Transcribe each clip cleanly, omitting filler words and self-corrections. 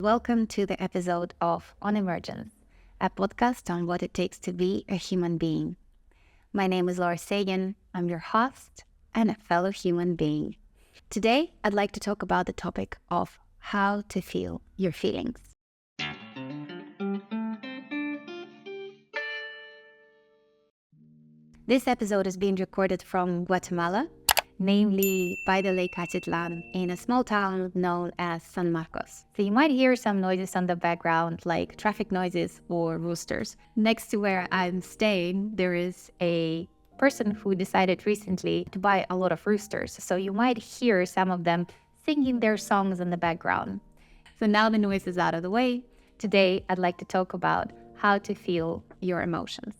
Welcome to the episode of On Emergence, a podcast on what it takes to be a human being. My name is Laura Sagan. I'm your host and a fellow human being. Today, I'd like to talk about the topic of how to feel your feelings. This episode is being recorded from Guatemala, namely by the Lake Atitlan in a small town known as San Marcos. So you might hear some noises on the background like traffic noises or roosters. Next to where I'm staying, there is a person who decided recently to buy a lot of roosters. So you might hear some of them singing their songs in the background. So now the noise is out of the way. Today, I'd like to talk about how to feel your emotions.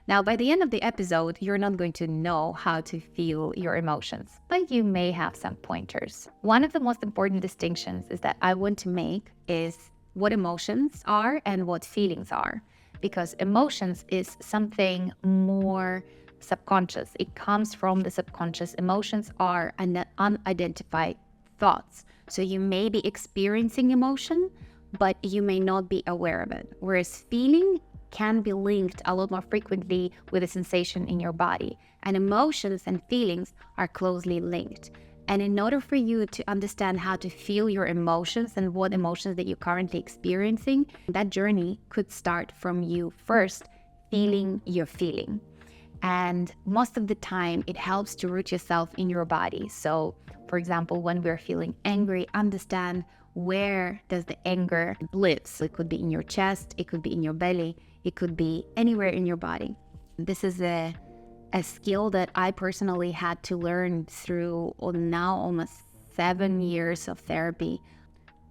Now, by the end of the episode, you're not going to know how to feel your emotions, but you may have some pointers. One of the most important distinctions is that I want to make is what emotions are and what feelings are, because emotions is something more subconscious. It comes from the subconscious. Emotions are unidentified thoughts. So you may be experiencing emotion, but you may not be aware of it. Whereas feeling can be linked a lot more frequently with a sensation in your body. And emotions and feelings are closely linked. And in order for you to understand how to feel your emotions and what emotions that you're currently experiencing, that journey could start from you first feeling your feeling. And most of the time, it helps to root yourself in your body. So, for example, when we're feeling angry, understand where does the anger live. So it could be in your chest, it could be in your belly, it could be anywhere in your body. This is a skill that I personally had to learn through now almost 7 years of therapy.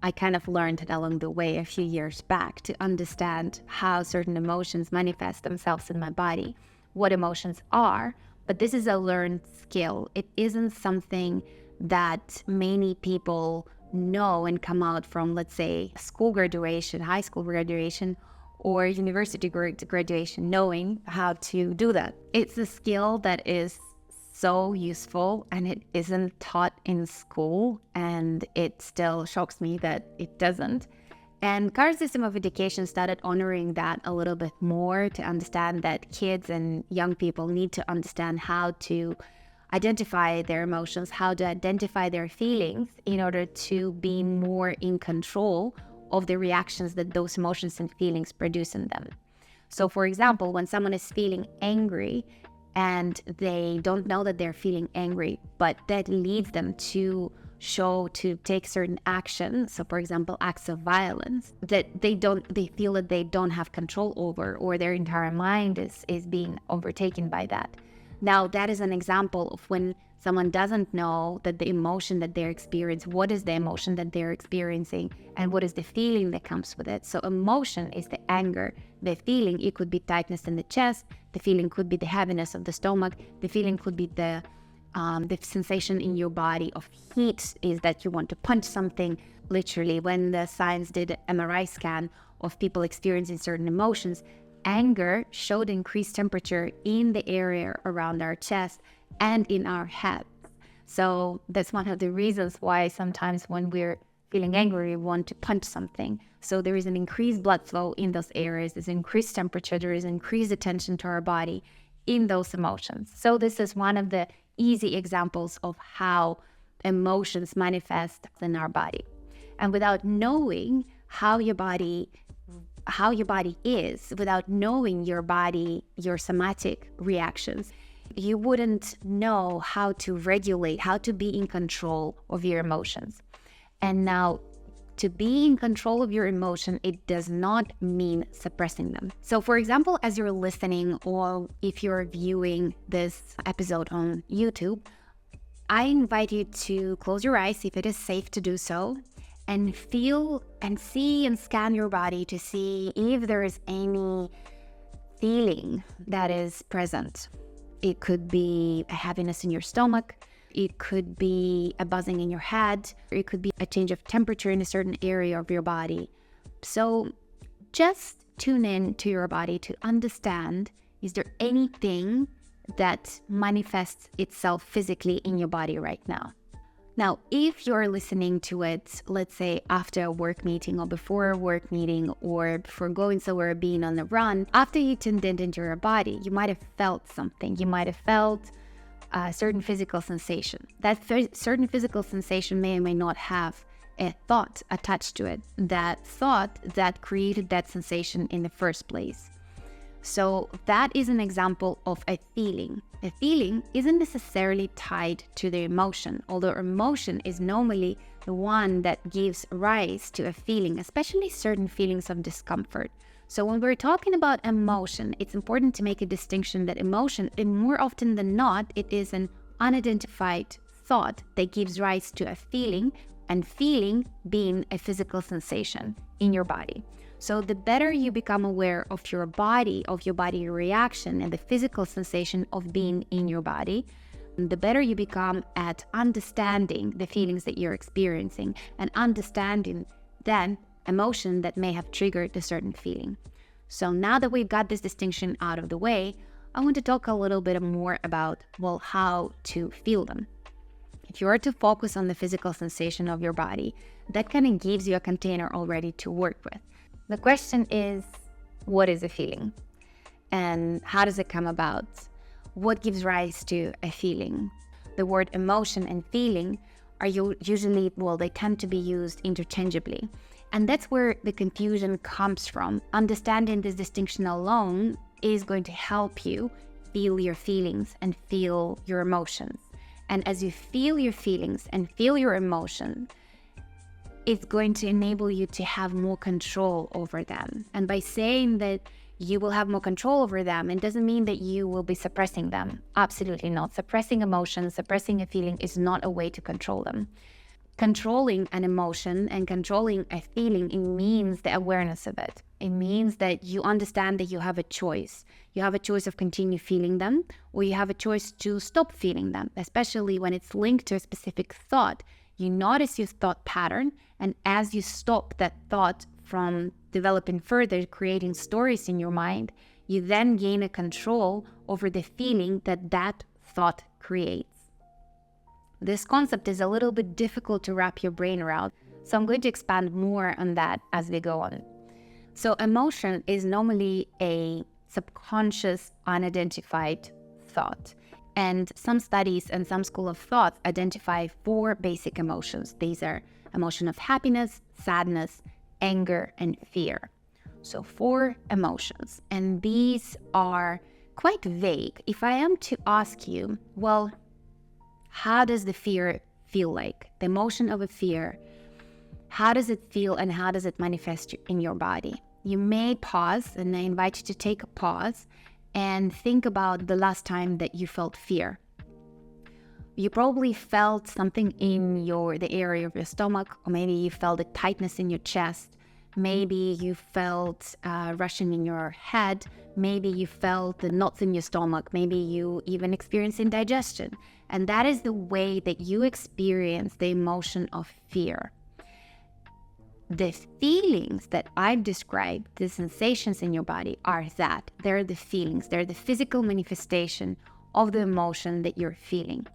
I kind of learned it along the way a few years back to understand how certain emotions manifest themselves in my body, what emotions are, but this is a learned skill. It isn't something that many people know and come out from, let's say, school graduation, high school graduation, or university graduation, knowing how to do that. It's a skill that is so useful and it isn't taught in school, and it still shocks me that it doesn't. And current system of education started honoring that a little bit more to understand that kids and young people need to understand how to identify their emotions, how to identify their feelings in order to be more in control of the reactions that those emotions and feelings produce in them. So, for example, when someone is feeling angry and they don't know that they're feeling angry, but that leads them to take certain actions, so for example acts of violence that they feel that they don't have control over, or their entire mind is being overtaken by that. Now, that is an example of when someone doesn't know that the emotion that they're experiencing, what is the emotion that they're experiencing, and what is the feeling that comes with it. So emotion is the anger. The feeling, it could be tightness in the chest. The feeling could be the heaviness of the stomach. The feeling could be the sensation in your body of heat, is that you want to punch something. Literally, when the science did an MRI scan of people experiencing certain emotions, anger showed increased temperature in the area around our chest and in our head. So that's one of the reasons why sometimes when we're feeling angry, we want to punch something. So there is an increased blood flow in those areas, there's increased temperature, there is increased attention to our body in those emotions. So this is one of the easy examples of how emotions manifest in our body. And without knowing how your body is, without knowing your body, your somatic reactions, you wouldn't know how to regulate, how to be in control of your emotions. And now, to be in control of your emotion, it does not mean suppressing them. So for example, as you're listening, or if you're viewing this episode on YouTube, I invite you to close your eyes if it is safe to do so, and feel and see and scan your body to see if there is any feeling that is present. It could be a heaviness in your stomach, it could be a buzzing in your head, or it could be a change of temperature in a certain area of your body. So just tune in to your body to understand, is there anything that manifests itself physically in your body right now? Now, if you're listening to it, let's say after a work meeting or before a work meeting or before going somewhere, being on the run, after you tuned into your body, you might have felt something. You might have felt a certain physical sensation. That certain physical sensation may or may not have a thought attached to it. That thought that created that sensation in the first place. So that is an example of a feeling. A feeling isn't necessarily tied to the emotion, although emotion is normally the one that gives rise to a feeling, especially certain feelings of discomfort. So when we're talking about emotion, it's important to make a distinction that emotion, and more often than not, it is an unidentified thought that gives rise to a feeling, and feeling being a physical sensation in your body. So the better you become aware of your body reaction and the physical sensation of being in your body, the better you become at understanding the feelings that you're experiencing and understanding then emotion that may have triggered a certain feeling. So now that we've got this distinction out of the way, I want to talk a little bit more about, how to feel them. If you are to focus on the physical sensation of your body, that kind of gives you a container already to work with. The question is, what is a feeling? And how does it come about? What gives rise to a feeling? The word emotion and feeling are usually, they tend to be used interchangeably. And that's where the confusion comes from. Understanding this distinction alone is going to help you feel your feelings and feel your emotions. And as you feel your feelings and feel your emotion, it's going to enable you to have more control over them. And by saying that you will have more control over them, it doesn't mean that you will be suppressing them. Absolutely not. Suppressing emotions, suppressing a feeling is not a way to control them. Controlling an emotion and controlling a feeling, it means the awareness of it. It means that you understand that you have a choice. You have a choice of continue feeling them, or you have a choice to stop feeling them, especially when it's linked to a specific thought. You notice your thought pattern, and as you stop that thought from developing further, creating stories in your mind, you then gain a control over the feeling that thought creates. This concept is a little bit difficult to wrap your brain around, so I'm going to expand more on that as we go on. So emotion is normally a subconscious, unidentified thought. And some studies and some school of thought identify 4 basic emotions. These are emotion of happiness, sadness, anger, and fear. So 4 emotions. And these are quite vague. If I am to ask you, how does the fear feel like? The emotion of a fear, how does it feel and how does it manifest in your body? You may pause, and I invite you to take a pause and think about the last time that you felt fear. You probably felt something in the area of your stomach, or maybe you felt a tightness in your chest. Maybe you felt rushing in your head. Maybe you felt the knots in your stomach. Maybe you even experienced indigestion. And that is the way that you experience the emotion of fear. The feelings that I've described, the sensations in your body, are that. They're the feelings. They're the physical manifestation of the emotion that you're feeling.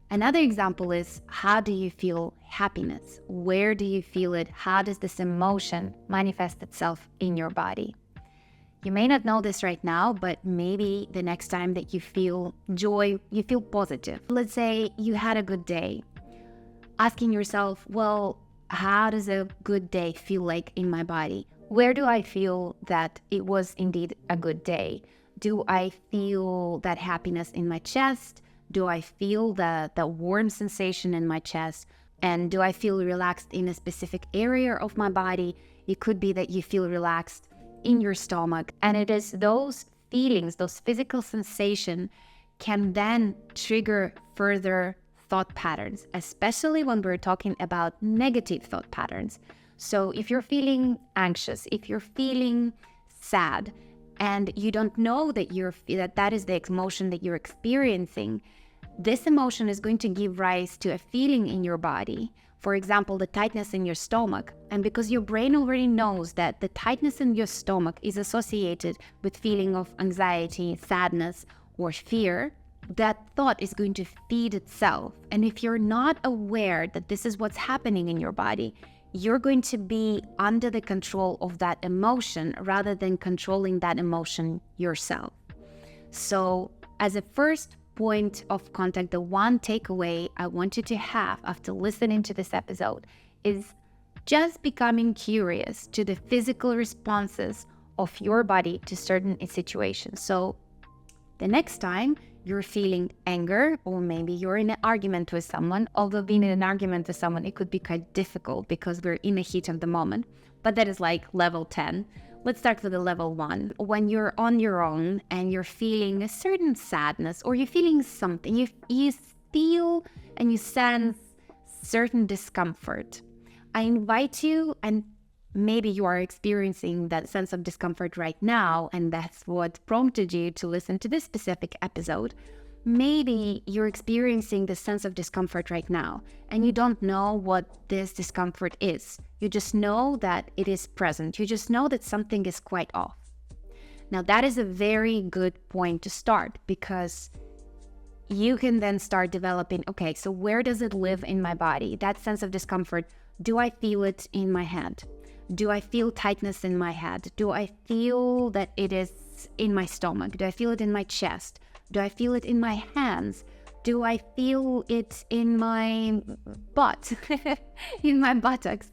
Another example is, how do you feel happiness? Where do you feel it? How does this emotion manifest itself in your body? You may not know this right now, but maybe the next time that you feel joy, you feel positive. Let's say you had a good day. Asking yourself, how does a good day feel like in my body? Where do I feel that it was indeed a good day? Do I feel that happiness in my chest? Do I feel the warm sensation in my chest? And do I feel relaxed in a specific area of my body? It could be that you feel relaxed in your stomach. And it is those feelings, those physical sensations can then trigger further thought patterns, especially when we're talking about negative thought patterns. So if you're feeling anxious, if you're feeling sad, and you don't know that is the emotion that you're experiencing, this emotion is going to give rise to a feeling in your body. For example, the tightness in your stomach. And because your brain already knows that the tightness in your stomach is associated with feeling of anxiety, sadness, or fear, that thought is going to feed itself. And if you're not aware that this is what's happening in your body, you're going to be under the control of that emotion rather than controlling that emotion yourself. So as a first point of contact, the one takeaway I want you to have after listening to this episode is just becoming curious to the physical responses of your body to certain situations. So the next time you're feeling anger, or maybe you're in an argument with someone, although being in an argument with someone, it could be quite difficult because we're in the heat of the moment, but that is like level 10. Let's start with the level 1. When you're on your own and you're feeling a certain sadness, or you're feeling something, you feel and you sense certain discomfort. I invite you, and maybe you are experiencing that sense of discomfort right now, and that's what prompted you to listen to this specific episode. Maybe you're experiencing the sense of discomfort right now, and you don't know what this discomfort is. You just know that it is present. You just know that something is quite off. Now, that is a very good point to start, because you can then start developing, okay, so where does it live in my body? That sense of discomfort, do I feel it in my head? Do I feel tightness in my head? Do I feel that it is in my stomach? Do I feel it in my chest? Do I feel it in my hands? Do I feel it in my butt, in my buttocks?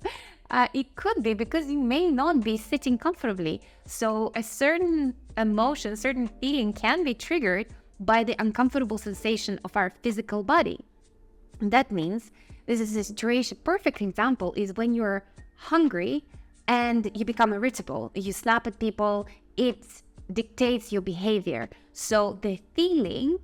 It could be, because you may not be sitting comfortably. So a certain emotion, certain feeling can be triggered by the uncomfortable sensation of our physical body. That means this is a situation, perfect example is when you're hungry and you become irritable. You snap at people, it dictates your behavior. So the feeling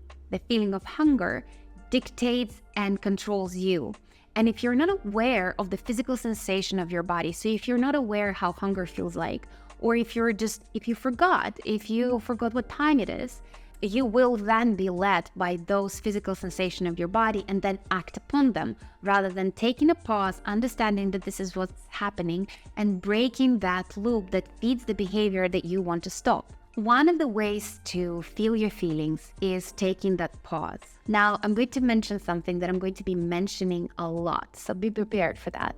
of hunger dictates and controls you. And if you're not aware of the physical sensation of your body, so if you're not aware how hunger feels like, or if you forgot what time it is, you will then be led by those physical sensations of your body and then act upon them, rather than taking a pause, understanding that this is what's happening, and breaking that loop that feeds the behavior that you want to stop. One of the ways to feel your feelings is taking that pause. Now, I'm going to mention something that I'm going to be mentioning a lot, so be prepared for that.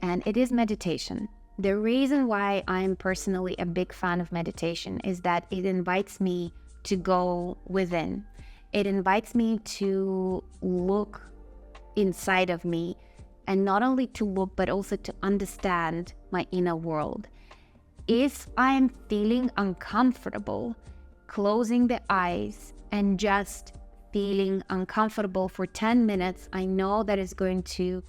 And it is meditation. The reason why I'm personally a big fan of meditation is that it invites me to go within. It invites me to look inside of me, and not only to look, but also to understand my inner world. If I am feeling uncomfortable, closing the eyes and just feeling uncomfortable for 10 minutes, I know that it's going to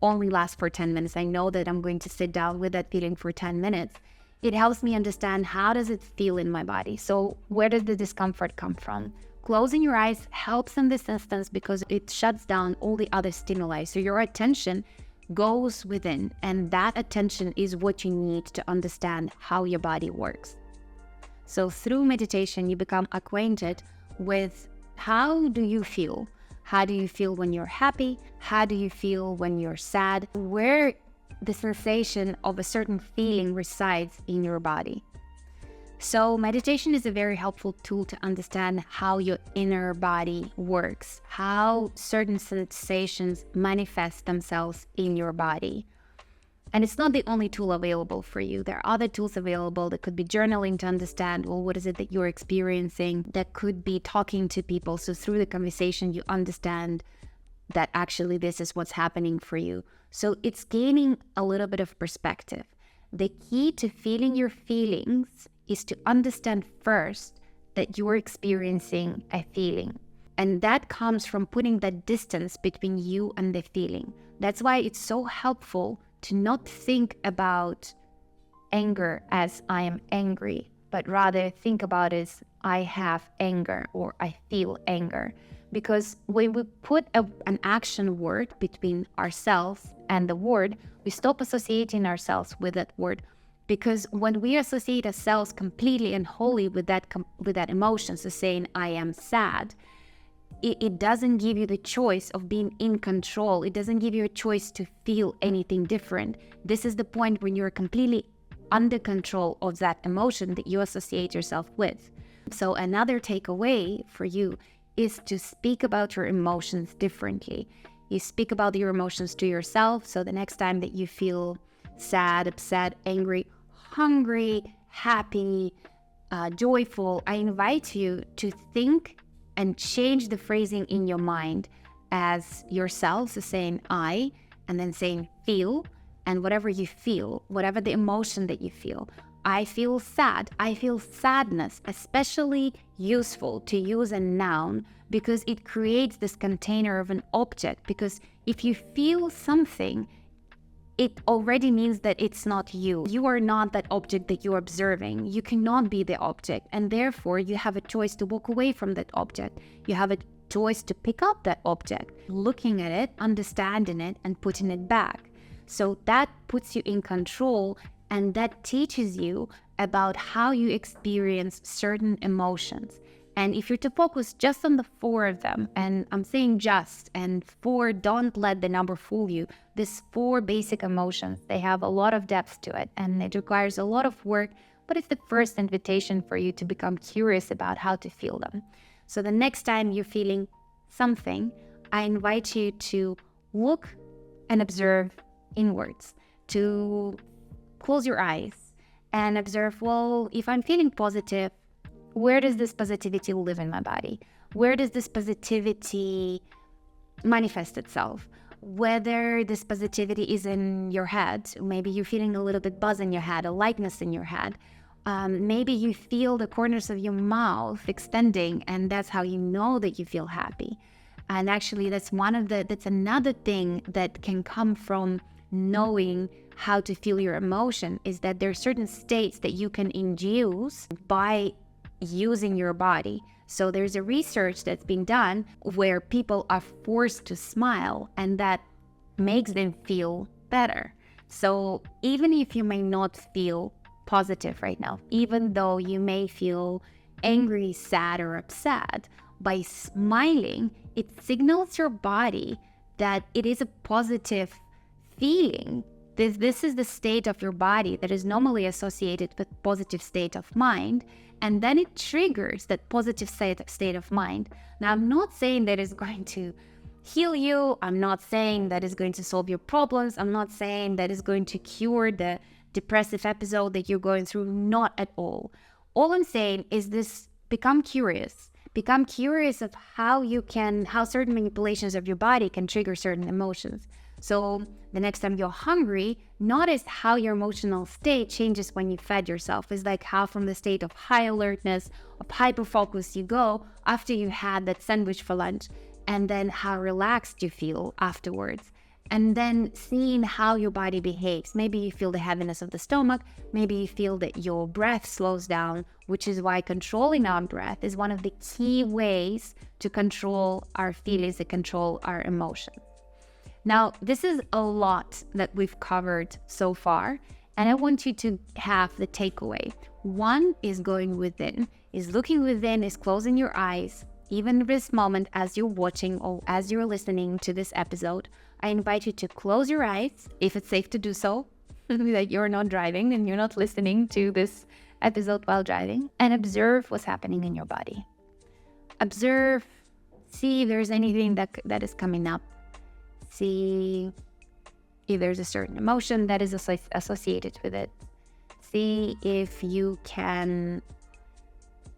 only last for 10 minutes. I know that I'm going to sit down with that feeling for 10 minutes. It helps me understand, how does it feel in my body? So where does the discomfort come from? Closing your eyes helps in this instance because it shuts down all the other stimuli. So your attention goes within, and that attention is what you need to understand how your body works. So through meditation, you become acquainted with, how do you feel? How do you feel when you're happy? How do you feel when you're sad? Where the sensation of a certain feeling resides in your body. So meditation is a very helpful tool to understand how your inner body works, how certain sensations manifest themselves in your body. And it's not the only tool available for you. There are other tools available. That could be journaling to understand, well, what is it that you're experiencing? That could be talking to people. So through the conversation, you understand that actually this is what's happening for you. So it's gaining a little bit of perspective. The key to feeling your feelings is to understand first that you're experiencing a feeling. And that comes from putting that distance between you and the feeling. That's why it's so helpful to not think about anger as I am angry, but rather think about it as I have anger or I feel anger. Because when we put an action word between ourselves and the word, we stop associating ourselves with that word. Because when we associate ourselves completely and wholly with that emotion, so saying I am sad, it doesn't give you the choice of being in control. It doesn't give you a choice to feel anything different. This is the point when you're completely under control of that emotion that you associate yourself with. So another takeaway for you is to speak about your emotions differently. You speak about your emotions to yourself. So the next time that you feel sad, upset, angry, hungry, happy, joyful, I invite you to think and change the phrasing in your mind as yourself, so saying I, and then saying feel, and whatever you feel, whatever the emotion that you feel. I feel sad. I feel sadness, especially useful to use a noun because it creates this container of an object. Because if you feel something, it already means that it's not you. You are not that object that you're observing. You cannot be the object. And therefore, you have a choice to walk away from that object. You have a choice to pick up that object, looking at it, understanding it, and putting it back. So that puts you in control, and that teaches you about how you experience certain emotions. And if you're to focus just on the 4 of them, and I'm saying just, and 4, don't let the number fool you. These 4 basic emotions, they have a lot of depth to it, and it requires a lot of work, but it's the first invitation for you to become curious about how to feel them. So the next time you're feeling something, I invite you to look and observe inwards, to close your eyes and observe, well, if I'm feeling positive, where does this positivity live in my body? Where does this positivity manifest itself? Whether this positivity is in your head, maybe you're feeling a little bit buzz in your head, a lightness in your head. Maybe you feel the corners of your mouth extending, and that's how you know that you feel happy. And actually, that's another thing that can come from knowing how to feel your emotion, is that there are certain states that you can induce by using your body. So there's a research that's been done where people are forced to smile, and that makes them feel better. So even if you may not feel positive right now, even though you may feel angry, sad, or upset, by smiling, it signals your body that it is a positive feeling. This is the state of your body that is normally associated with positive state of mind, and then it triggers that positive state of mind. Now, I'm not saying that it's going to heal you. I'm not saying that it's going to solve your problems. I'm not saying that it's going to cure the depressive episode that you're going through. Not at all. All I'm saying is this: become curious. Become curious of how certain manipulations of your body can trigger certain emotions. So the next time you're hungry, notice how your emotional state changes when you fed yourself. It's like how from the state of high alertness, of hyper focus you go after you had that sandwich for lunch, and then how relaxed you feel afterwards. And then seeing how your body behaves. Maybe you feel the heaviness of the stomach. Maybe you feel that your breath slows down, which is why controlling our breath is one of the key ways to control our feelings, to control our emotions. Now, this is a lot that we've covered so far, and I want you to have the takeaway. 1 is going within, is looking within, is closing your eyes. Even this moment as you're watching or as you're listening to this episode, I invite you to close your eyes, if it's safe to do so, that you're not driving and you're not listening to this episode while driving, and observe what's happening in your body. Observe, see if there's anything that is coming up. See if there's a certain emotion that is associated with it. See if you can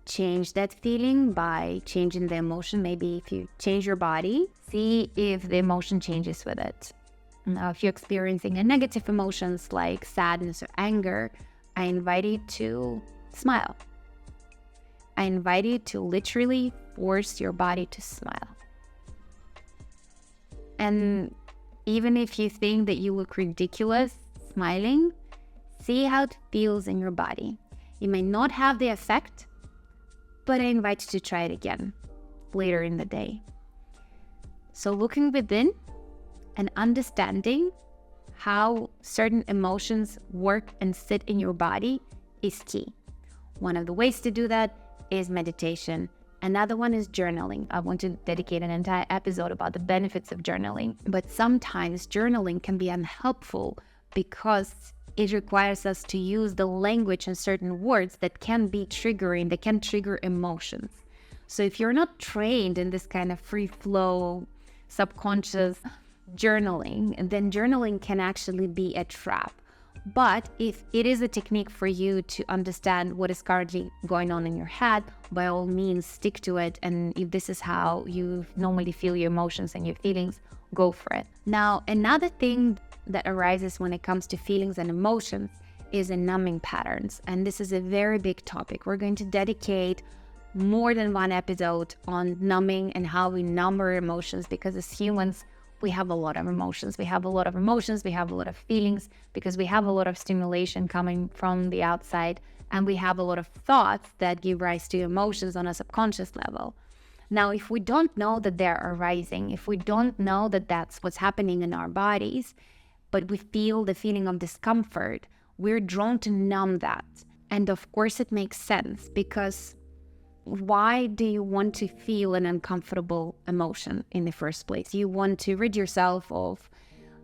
change that feeling by changing the emotion. Maybe if you change your body, see if the emotion changes with it. Now, if you're experiencing a negative emotions like sadness or anger, I invite you to smile. I invite you to literally force your body to smile. And even if you think that you look ridiculous smiling, see how it feels in your body. It may not have the effect, but I invite you to try it again later in the day. So looking within and understanding how certain emotions work and sit in your body is key. One of the ways to do that is meditation. Another one is journaling. I want to dedicate an entire episode about the benefits of journaling. But sometimes journaling can be unhelpful because it requires us to use the language and certain words that can be triggering, that can trigger emotions. So if you're not trained in this kind of free flow, subconscious journaling, then journaling can actually be a trap. But if it is a technique for you to understand what is currently going on in your head, by all means, stick to it. And if this is how you normally feel your emotions and your feelings, go for it. Now, another thing that arises when it comes to feelings and emotions is in numbing patterns. And this is a very big topic. We're going to dedicate more than one episode on numbing and how we numb our emotions, because as humans, we have a lot of emotions. We have a lot of feelings, because we have a lot of stimulation coming from the outside, and we have a lot of thoughts that give rise to emotions on a subconscious level. Now, if we don't know that they're arising, if we don't know that that's what's happening in our bodies, but we feel the feeling of discomfort, we're drawn to numb that. And of course, it makes sense, because why do you want to feel an uncomfortable emotion in the first place? You want to rid yourself of,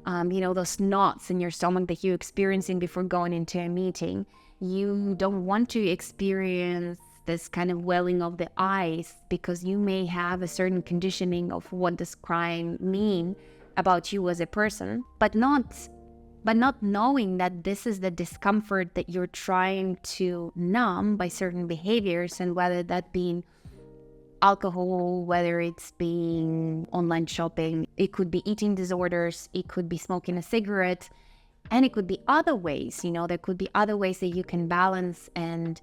those knots in your stomach that you're experiencing before going into a meeting. You don't want to experience this kind of welling of the eyes, because you may have a certain conditioning of what does crying mean about you as a person, but not knowing that this is the discomfort that you're trying to numb by certain behaviors, and whether that being alcohol, whether it's being online shopping, it could be eating disorders, it could be smoking a cigarette, and it could be other ways. There could be other ways that you can balance and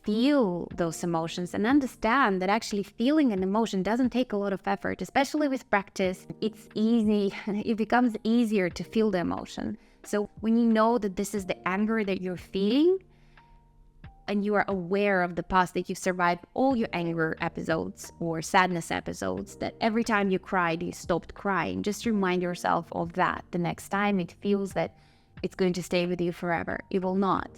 feel those emotions, and understand that actually feeling an emotion doesn't take a lot of effort, especially with practice. It's easy, it becomes easier to feel the emotion. So when you know that this is the anger that you're feeling, and you are aware of the past, that you've survived all your anger episodes or sadness episodes, that every time you cried, you stopped crying, just remind yourself of that. The next time it feels that it's going to stay with you forever, it will not.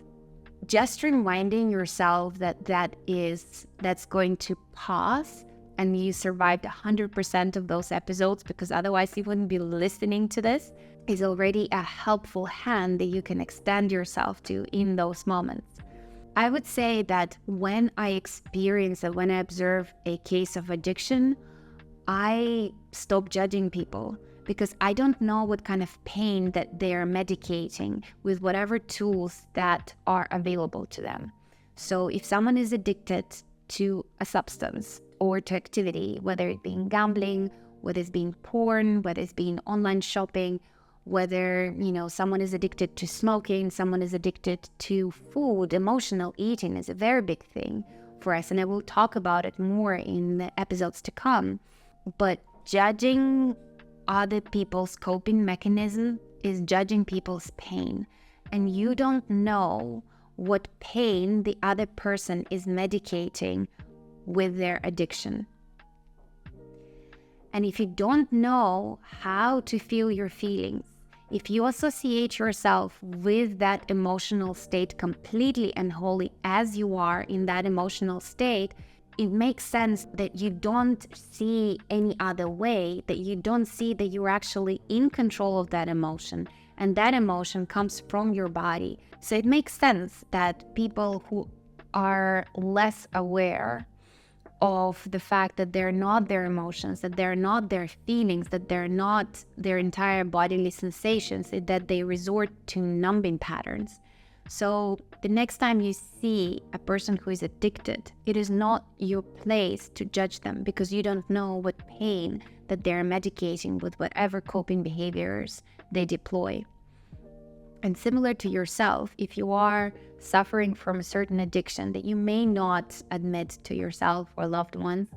Just reminding yourself that that's going to pass, and you survived 100% of those episodes, because otherwise you wouldn't be listening to this, is already a helpful hand that you can extend yourself to in those moments. I would say that when I observe a case of addiction, I stop judging people, because I don't know what kind of pain that they are medicating with whatever tools that are available to them. So if someone is addicted to a substance or to activity, whether it being gambling, whether it's being porn, whether it's being online shopping, whether, someone is addicted to smoking, someone is addicted to food, emotional eating is a very big thing for us. And I will talk about it more in the episodes to come. But judging other people's coping mechanism is judging people's pain. And you don't know what pain the other person is medicating with their addiction. And if you don't know how to feel your feelings, if you associate yourself with that emotional state completely and wholly as you are in that emotional state, it makes sense that you don't see any other way, that you don't see that you're actually in control of that emotion, and that emotion comes from your body. So it makes sense that people who are less aware of the fact that they're not their emotions, that they're not their feelings, that they're not their entire bodily sensations, that they resort to numbing patterns. So the next time you see a person who is addicted, it is not your place to judge them, because you don't know what pain that they're medicating with whatever coping behaviors they deploy. And similar to yourself, if you are suffering from a certain addiction that you may not admit to yourself or loved ones,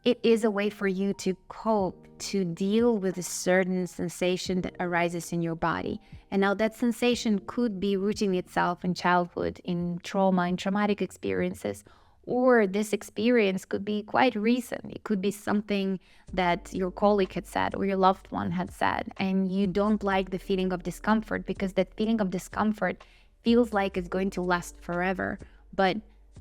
it is a way for you to cope, to deal with a certain sensation that arises in your body. And now that sensation could be rooting itself in childhood, in trauma, in traumatic experiences, or this experience could be quite recent. It could be something that your colleague had said or your loved one had said, and you don't like the feeling of discomfort, because that feeling of discomfort feels like it's going to last forever. But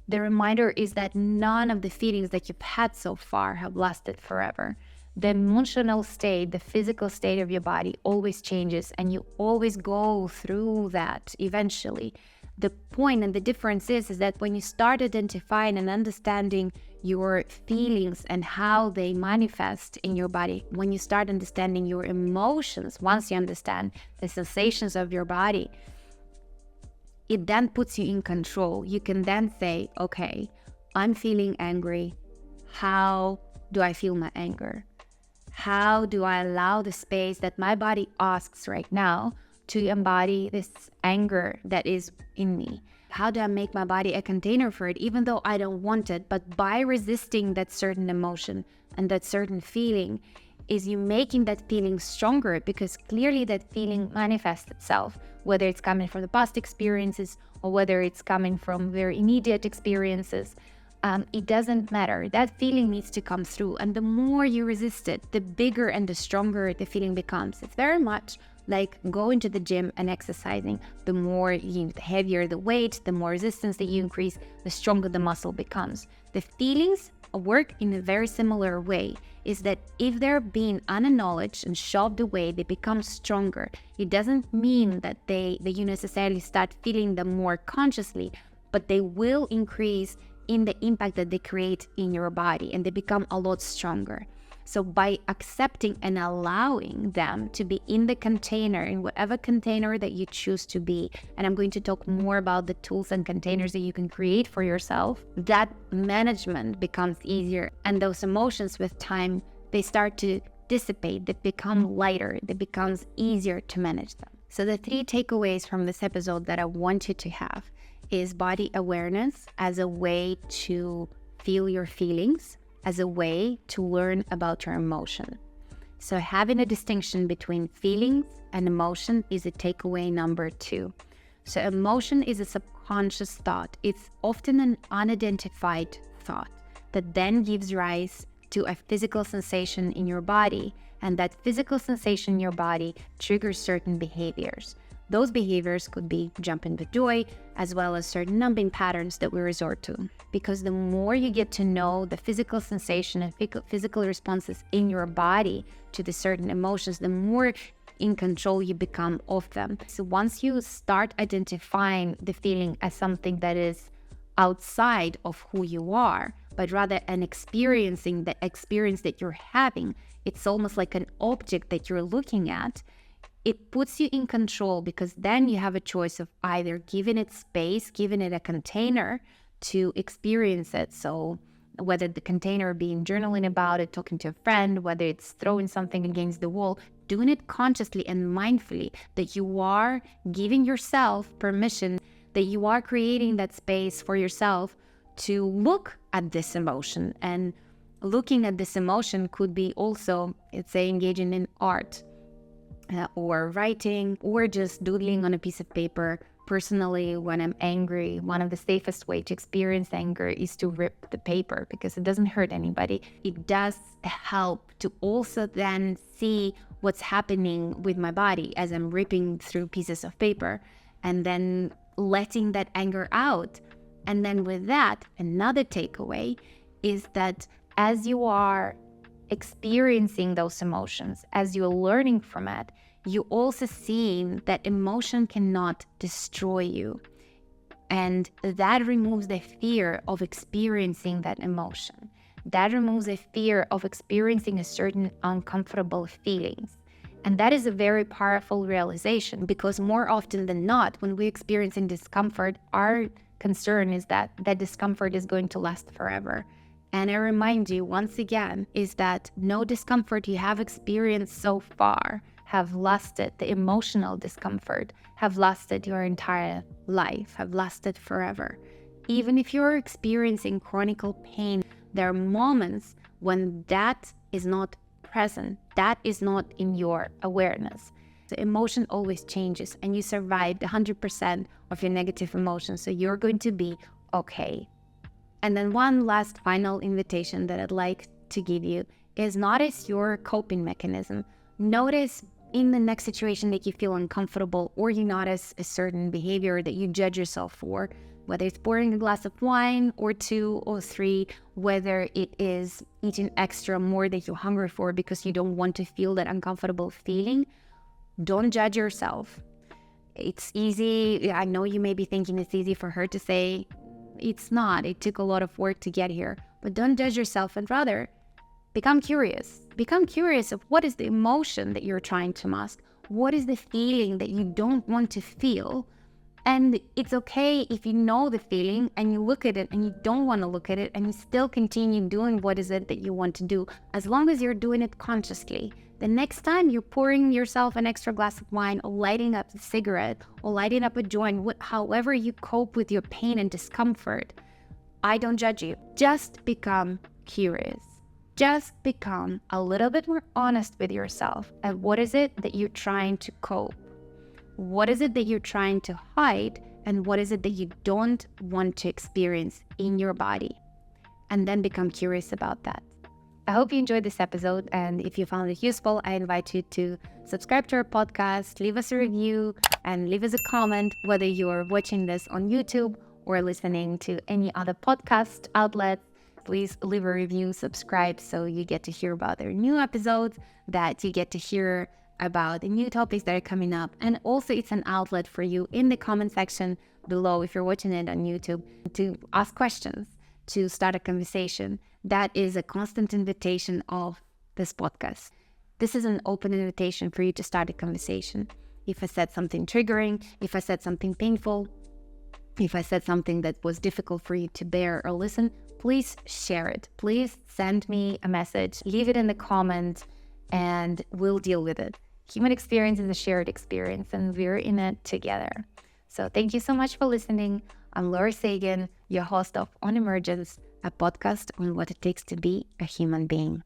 the reminder is that none of the feelings that you've had so far have lasted forever. The emotional state, the physical state of your body always changes, and you always go through that eventually. The point and the difference is that when you start identifying and understanding your feelings and how they manifest in your body, when you start understanding your emotions, once you understand the sensations of your body, it then puts you in control. You can then say, okay, I'm feeling angry. How do I feel my anger? How do I allow the space that my body asks right now to embody this anger that is in me? How do I make my body a container for it, even though I don't want it? But by resisting that certain emotion and that certain feeling, is you making that feeling stronger, because clearly that feeling manifests itself, whether it's coming from the past experiences or whether it's coming from very immediate experiences. It doesn't matter. That feeling needs to come through. And the more you resist it, the bigger and the stronger the feeling becomes. It's very much like going to the gym and exercising. The heavier the weight, the more resistance that you increase, the stronger the muscle becomes. The feelings work in a very similar way, is that if they're being unacknowledged and shoved away, they become stronger. It doesn't mean that you necessarily start feeling them more consciously, but they will increase in the impact that they create in your body, and they become a lot stronger. So by accepting and allowing them to be in the container, in whatever container that you choose to be, and I'm going to talk more about the tools and containers that you can create for yourself, that management becomes easier. And those emotions with time, they start to dissipate, they become lighter, it becomes easier to manage them. So the 3 takeaways from this episode that I want you to have is body awareness as a way to feel your feelings, as a way to learn about your emotion. So having a distinction between feelings and emotion is a takeaway number 2. So emotion is a subconscious thought. It's often an unidentified thought that then gives rise to a physical sensation in your body, and that physical sensation in your body triggers certain behaviors. Those behaviors could be jumping with joy, as well as certain numbing patterns that we resort to. Because the more you get to know the physical sensation and physical responses in your body to the certain emotions, the more in control you become of them. So once you start identifying the feeling as something that is outside of who you are, but rather an experiencing the experience that you're having, it's almost like an object that you're looking at. It puts you in control, because then you have a choice of either giving it space, giving it a container to experience it. So whether the container being journaling about it, talking to a friend, whether it's throwing something against the wall, doing it consciously and mindfully, that you are giving yourself permission, that you are creating that space for yourself to look at this emotion. And looking at this emotion could be also, let's say, engaging in art, or writing, or just doodling on a piece of paper. Personally, when I'm angry, one of the safest way to experience anger is to rip the paper, because it doesn't hurt anybody. It does help to also then see what's happening with my body as I'm ripping through pieces of paper, and then letting that anger out. And then with that, another takeaway is that as you are experiencing those emotions, as you're learning from it, you also see that emotion cannot destroy you. And that removes the fear of experiencing that emotion. That removes the fear of experiencing a certain uncomfortable feelings. And that is a very powerful realization, because more often than not, when we're experiencing discomfort, our concern is that that discomfort is going to last forever. And I remind you once again is that no discomfort you have experienced so far have lasted, the emotional discomfort have lasted your entire life, have lasted forever. Even if you're experiencing chronic pain, there are moments when that is not present, that is not in your awareness. The emotion always changes, and you survived 100% of your negative emotions, so you're going to be okay. And then one last final invitation that I'd like to give you is notice your coping mechanism. Notice in the next situation that you feel uncomfortable, or you notice a certain behavior that you judge yourself for, whether it's pouring a glass of wine or 2 or 3, whether it is eating extra more that you're hungry for because you don't want to feel that uncomfortable feeling. Don't judge yourself. It's easy. I know you may be thinking it's easy for her to say. It's not. It took a lot of work to get here. But don't judge yourself, and rather become curious. Become curious of what is the emotion that you're trying to mask. What is the feeling that you don't want to feel? And it's okay if you know the feeling and you look at it and you don't want to look at it and you still continue doing what is it that you want to do, as long as you're doing it consciously. The next time you're pouring yourself an extra glass of wine or lighting up a cigarette or lighting up a joint, however you cope with your pain and discomfort, I don't judge you. Just become curious. Just become a little bit more honest with yourself. And what is it that you're trying to cope? What is it that you're trying to hide? And what is it that you don't want to experience in your body? And then become curious about that. I hope you enjoyed this episode. And if you found it useful, I invite you to subscribe to our podcast, leave us a review, and leave us a comment, whether you're watching this on YouTube or listening to any other podcast outlet. Please leave a review, subscribe, so you get to hear about their new episodes, that you get to hear about the new topics that are coming up. And also it's an outlet for you in the comment section below, if you're watching it on YouTube, to ask questions, to start a conversation. That is a constant invitation of this podcast. This is an open invitation for you to start a conversation. If I said something triggering, if I said something painful, if I said something that was difficult for you to bear or listen, please share it. Please send me a message, leave it in the comment, and we'll deal with it. Human experience is a shared experience, and we're in it together. So thank you so much for listening. I'm Laura Sagan, your host of On Emergence, a podcast on what it takes to be a human being.